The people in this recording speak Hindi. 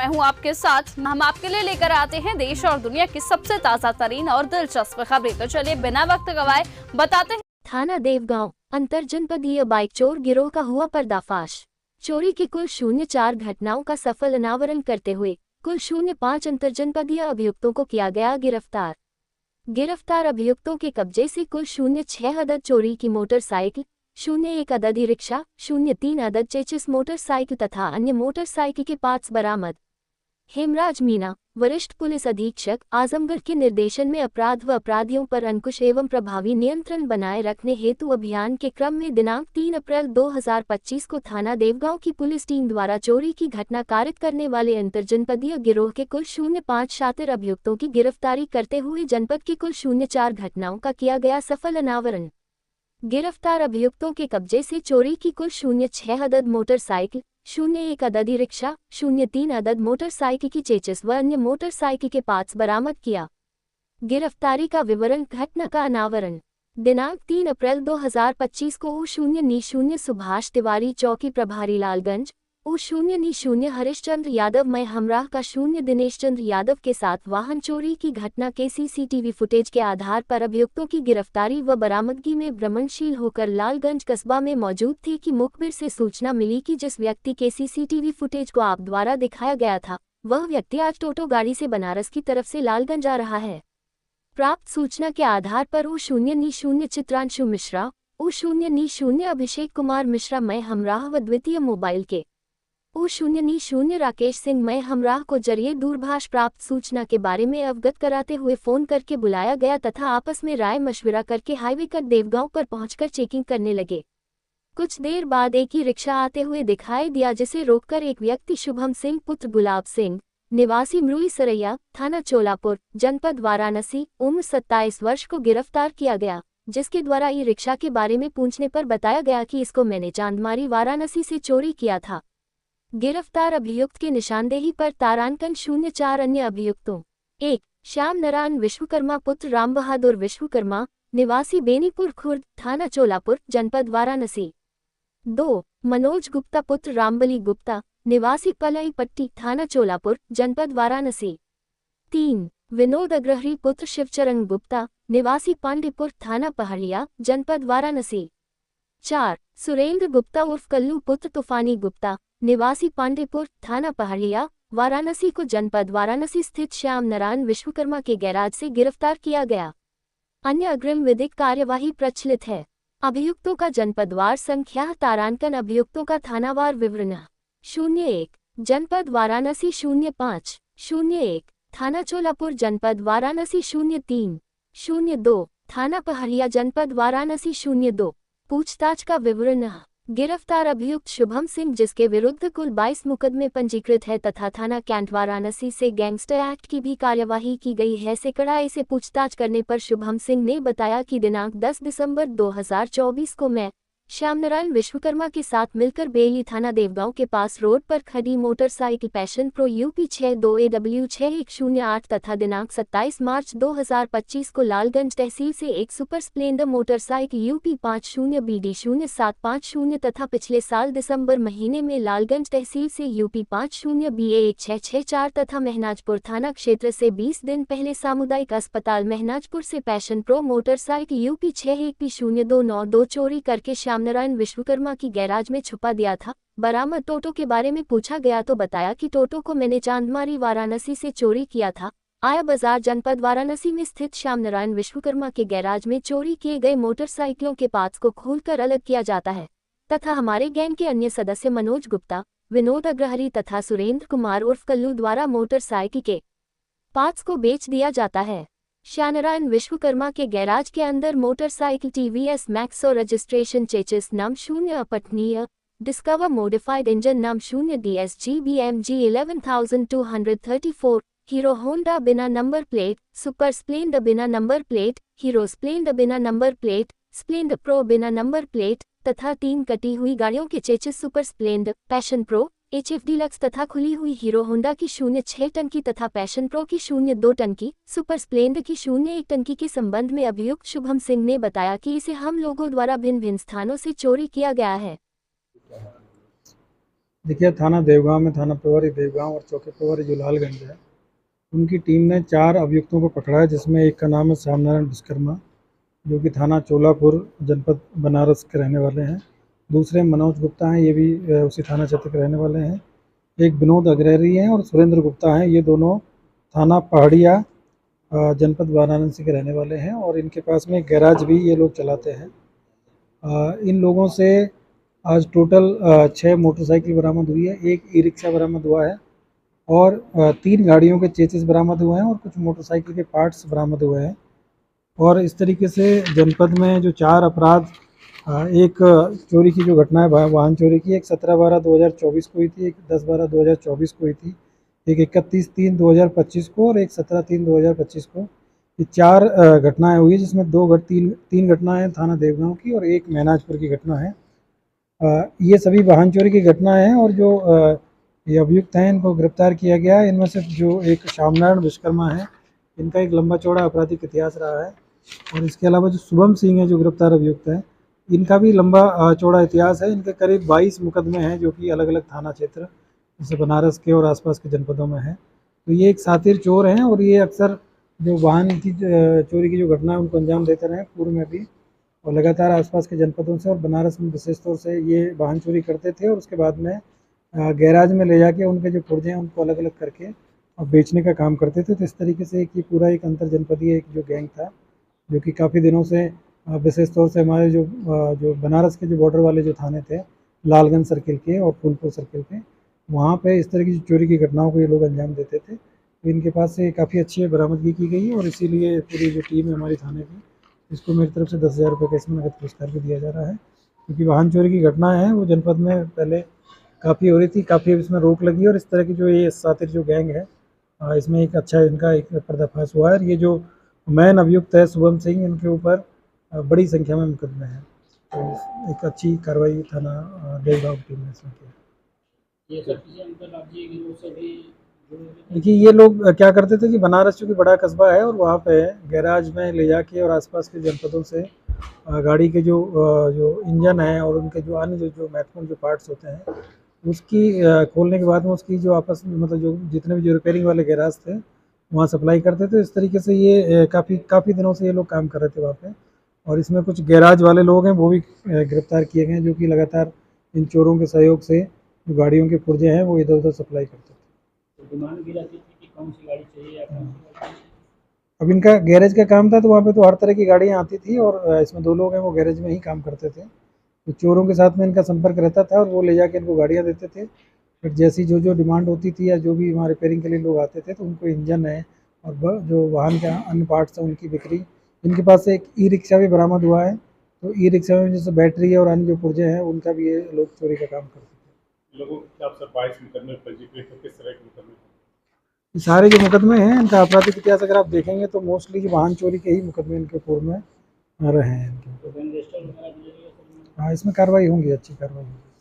मैं हूं आपके साथ। हम आपके लिए लेकर आते हैं देश और दुनिया की सबसे ताजा तरीन और दिलचस्प खबरें। तो चलिए बिना वक्त गवाए बताते हैं। थाना देवगांव अंतरजनपदीय बाइक चोर गिरोह का हुआ पर्दाफाश। चोरी की कुल 04 घटनाओं का सफल अनावरण करते हुए कुल 05 अंतरजनपदीय अभियुक्तों को किया गया गिरफ्तार। गिरफ्तार अभियुक्तों के कब्जे से कुल 06 अदद चोरी की मोटरसाइकिल, 01 अदद ई रिक्शा, 03 अदद चेचिस मोटरसाइकिल तथा अन्य मोटरसाइकिल के पार्ट्स बरामद। हेमराज मीना, वरिष्ठ पुलिस अधीक्षक आजमगढ़ के निर्देशन में अपराध व अपराधियों पर अंकुश एवं प्रभावी नियंत्रण बनाए रखने हेतु अभियान के क्रम में दिनांक 3 अप्रैल 2025 को थाना देवगांव की पुलिस टीम द्वारा चोरी की घटना कारित करने वाले अंतरजनपदीय गिरोह के कुल 05 शातिर अभियुक्तों की गिरफ्तारी करते हुए जनपद की कुल 04 घटनाओं का किया गया सफल अनावरण। गिरफ्तार अभियुक्तों के कब्जे से चोरी की कुल 06 अदद मोटरसाइकिल, 01 अदद ई रिक्शा, 03 अदद मोटरसाइकिल की चेचिस व अन्य मोटरसाइकिल के पार्ट्स बरामद किया। गिरफ्तारी का विवरण। घटना का अनावरण दिनांक 3 अप्रैल 2025 को U0 सुभाष तिवारी चौकी प्रभारी लालगंज, U0 हरीशचंद्र यादव मय हमराह का 0 दिनेश चंद्र यादव के साथ वाहन चोरी की घटना के CCTV फुटेज के आधार पर अभियुक्तों की गिरफ्तारी व बरामदगी में भ्रमणशील होकर लालगंज कस्बा में मौजूद थी कि मुखबिर से सूचना मिली कि जिस व्यक्ति के CCTV फुटेज को आप द्वारा दिखाया गया था वह व्यक्ति आज टोटो गाड़ी से बनारस की तरफ से लालगंज आ रहा है। प्राप्त सूचना के आधार पर U0 चित्रांशु मिश्रा, U0 अभिषेक कुमार मिश्रा मय हमराह व द्वितीय मोबाइल के U0 राकेश सिंह मय हमराह को जरिए दूरभाष प्राप्त सूचना के बारे में अवगत कराते हुए फोन करके बुलाया गया तथा आपस में राय मशविरा करके हाईवे कट देवगांव पर पहुंचकर चेकिंग करने लगे। कुछ देर बाद एक ही रिक्शा आते हुए दिखाई दिया जिसे रोककर एक व्यक्ति शुभम सिंह पुत्र गुलाब सिंह निवासी मरुई सरैया थाना चोलापुर जनपद वाराणसी उम्र 27 वर्ष को गिरफ्तार किया गया, जिसके द्वारा ई रिक्शा के बारे में पूछने पर बताया गया कि इसको मैंने चांदमारी वाराणसी से चोरी किया था। गिरफ्तार अभियुक्त के निशानदेही पर तारांकन 04 अन्य अभियुक्तों। 1 श्याम नारायण विश्वकर्मा पुत्र राम बहादुर विश्वकर्मा निवासी बेनीपुर खुर्द थाना चोलापुर जनपद वाराणसी। 2 मनोज गुप्ता पुत्र रामबली गुप्ता निवासी पलई पट्टी थाना चोलापुर जनपद वाराणसी। 3 विनोद अग्रहरी पुत्र शिवचरण गुप्ता निवासी पांडेपुर थाना पहाड़िया जनपद वाराणसी। 4 सुरेंद्र गुप्ता उर्फ कल्लू पुत्र तूफानी गुप्ता निवासी पांडेपुर थाना पहाड़िया वाराणसी को जनपद वाराणसी स्थित श्याम नारायण विश्वकर्मा के गैराज से गिरफ्तार किया गया। अन्य अग्रिम विधिक कार्यवाही प्रचलित है। अभियुक्तों का जनपदवार संख्या तारांकन अभियुक्तों का थानावार विवरण। 01 जनपद वाराणसी 05 01 थाना चोलापुर जनपद वाराणसी 03 02 थाना पहाड़िया जनपद वाराणसी 02। पूछताछ का विवरण। गिरफ्तार अभियुक्त शुभम सिंह जिसके विरुद्ध कुल 22 मुकदमे पंजीकृत है तथा थाना कैंट वाराणसी से गैंगस्टर एक्ट की भी कार्यवाही की गई है। से कड़ाई से पूछताछ करने पर शुभम सिंह ने बताया कि दिनांक 10 दिसंबर 2024 को मैं श्याम नारायण विश्वकर्मा के साथ मिलकर बेली थाना देवगांव के पास रोड पर खड़ी motorcycle passion pro UP 62AW 6108 तथा दिनांक 27 मार्च 2025 को लालगंज तहसील से एक super Splendor motorcycle UP 50BD 0750 तथा पिछले साल दिसंबर महीने में लालगंज तहसील से UP 50BA 1664 तथा महनाजपुर थाना क्षेत्र से 20 दिन पहले सामुदायिक अस्पताल महनाजपुर से passion pro motorcycle UP 61P0292 चोरी करके श्याम नारायण विश्वकर्मा की गैराज में छुपा दिया था। बरामद टोटो के बारे में पूछा गया तो बताया कि टोटो को मैंने चांदमारी वाराणसी से चोरी किया था। आया बाजार जनपद वाराणसी में स्थित श्याम नारायण विश्वकर्मा के गैराज में चोरी किए गए मोटरसाइकिलों के पार्ट्स को खोलकर अलग किया जाता है तथा हमारे गैंग के अन्य सदस्य मनोज गुप्ता, विनोद अग्रहरी तथा सुरेंद्र कुमार उर्फ कल्लू द्वारा मोटरसाइकिल के पार्ट्स को बेच दिया जाता है। श्याम नारायण विश्वकर्मा के गैराज के अंदर मोटरसाइकिल TVS मैक्स और रजिस्ट्रेशन चेचिस नाम 0 अपठनीय डिस्कवर मॉडिफाइड इंजन नाम 0 DSG BMG 11234 हीरो होंडा बिना नंबर प्लेट, सुपर स्प्लेंडर बिना नंबर प्लेट, हीरो स्प्लेंडर बिना नंबर प्लेट, स्प्लेंडर प्रो बिना नंबर प्लेट तथा 3 कटी हुई गाड़ियों के chassis super Splendor, passion pro, HF deluxe तथा खुली हुई हीरो होंडा की 06 टन की तथा पैशन प्रो की 02 टन की, सुपर स्प्लेंडर की 01 टन की के संबंध में अभियुक्त शुभम सिंह ने बताया कि इसे हम लोगों द्वारा भिन्न भिन्न स्थानों से चोरी किया गया है। देखिए, थाना देवगांव में थाना प्रभारी देवगांव और चौकी प्रभारी जो लालगंज है, उनकी टीम ने 4 अभियुक्तों को पकड़ा है, जिसमें एक का नाम है श्यामनारायण विश्वकर्मा, जो कि थाना चोलापुर जनपद बनारस के रहने वाले हैं। दूसरे मनोज गुप्ता हैं, ये भी उसी थाना क्षेत्र के रहने वाले हैं। एक विनोद अग्रहरी हैं और सुरेंद्र गुप्ता हैं, ये दोनों थाना पहाड़िया जनपद वाराणसी के रहने वाले हैं और इनके पास में एक गैराज भी ये लोग चलाते हैं। इन लोगों से आज टोटल 6 मोटरसाइकिल बरामद हुई है, एक ई रिक्शा बरामद हुआ है और 3 गाड़ियों के चेसिस बरामद हुए हैं और कुछ मोटरसाइकिल के पार्ट्स बरामद हुए हैं। और इस तरीके से जनपद में जो 4 अपराध, एक चोरी की जो घटना है वाहन चोरी की, एक 17/12/2024 को हुई थी, एक 10/12/2024 को हुई थी, एक 31/3/2025 को और एक 17/3/2025 को। ये 4 घटनाएं हुई, जिसमें 3 घटनाएं थाना देवगांव की और एक महनाजपुर की घटना है। ये सभी वाहन चोरी की घटनाएं हैं और जो ये अभियुक्त हैं, इनको गिरफ्तार किया गया है। इनमें से जो एक श्यामनारायण विश्वकर्मा है, इनका एक लंबा चौड़ा आपराधिक इतिहास रहा है और इसके अलावा जो शुभम सिंह है, जो गिरफ्तार अभियुक्त है, इनका भी लंबा चौड़ा इतिहास है। इनके करीब 22 मुकदमे हैं, जो कि अलग अलग थाना क्षेत्र जैसे बनारस के और आसपास के जनपदों में हैं। तो ये एक शातिर चोर हैं और ये अक्सर जो वाहन की चोरी की जो घटना है उनको अंजाम देते रहे पूर्व में भी, और लगातार आसपास के जनपदों से और बनारस में विशेष तौर से ये वाहन चोरी करते थे और उसके बाद में गैराज में ले जाके उनके जो पुर्जे हैं उनको अलग अलग करके और बेचने का काम करते थे। तो इस तरीके से ये पूरा एक अंतर जनपदीय एक जो गैंग था, जो कि काफ़ी दिनों से विशेष तौर से हमारे जो बनारस के जो बॉर्डर वाले जो थाने थे, लालगंज सर्किल के और फूलपुर सर्किल के, वहाँ पे इस तरह की चोरी की घटनाओं को ये लोग अंजाम देते थे। तो इनके पास से काफ़ी अच्छी बरामदगी की गई है और इसीलिए पूरी जो टीम है हमारी थाने की, इसको मेरी तरफ से 10,000 रुपये का इसमें नगद पुरस्कार भी दिया जा रहा है, क्योंकि वाहन चोरी की घटनाएं हैं वो जनपद में पहले काफ़ी हो रही थी, काफ़ी इसमें रोक लगी और इस तरह की जो ये शातिर जो गैंग है, इसमें एक अच्छा इनका एक पर्दाफाश हुआ है। और ये जो मैन अभियुक्त है शुभम सिंह, इनके ऊपर बड़ी संख्या में मुकदमे हैं। तो एक अच्छी कार्रवाई थाना देवगांव टीम ने इसमें की। देखिए, ये लोग क्या करते थे कि बनारस चूँकि बड़ा कस्बा है और वहाँ पे गैराज में ले जाके और आसपास के जनपदों से गाड़ी के जो इंजन है और उनके जो अन्य जो महत्वपूर्ण जो पार्ट्स होते हैं, उसकी खोलने के बाद में उसकी जो आपस में मतलब जो जितने भी जो रिपेयरिंग वाले गैराज थे, वहाँ सप्लाई करते थे। इस तरीके से ये काफ़ी दिनों से ये लोग काम कर रहे थे वहाँ पे। और इसमें कुछ गैराज वाले लोग हैं, वो भी गिरफ्तार किए गए हैं, जो कि लगातार इन चोरों के सहयोग से जो गाड़ियों के पुर्जे हैं वो इधर उधर सप्लाई करते थे। डिमांड भी रहती थी कि कौन सी गाड़ी चाहिए या कौन सी गाड़ी चाहिए। अब इनका गैरेज का काम था, तो वहाँ पे तो हर तरह की गाड़ियाँ आती थी और इसमें 2 लोग हैं, वो गैरेज में ही काम करते थे। तो चोरों के साथ में इनका संपर्क रहता था और वो ले जाके इनको गाड़ियाँ देते थे। फिर जैसी जो डिमांड होती थी या जो भी वहाँ रिपेयरिंग के लिए लोग आते थे, तो उनको इंजन है और जो वाहन के अन्य पार्ट्स हैं उनकी बिक्री। इनके पास से एक ई रिक्शा भी बरामद हुआ है, तो ई रिक्शा में जैसे बैटरी है और अन्य जो पुर्जे हैं उनका भी ये लोग चोरी का काम करते थे। लोगों के हिसाब से 22 मुकदमे पंजीकृत हैं, किस तरह के मुकदमे? ये सारे जो मुकदमे हैं, इनका आपराधिक इतिहास अगर आप देखेंगे तो मोस्टली जो वाहन चोरी के ही मुकदमे इनके पूर्व में रहे हैं इनके। तो रजिस्टर वगैरह भी लगेगा? हाँ, इसमें कार्रवाई होंगी, अच्छी कार्रवाई होगी।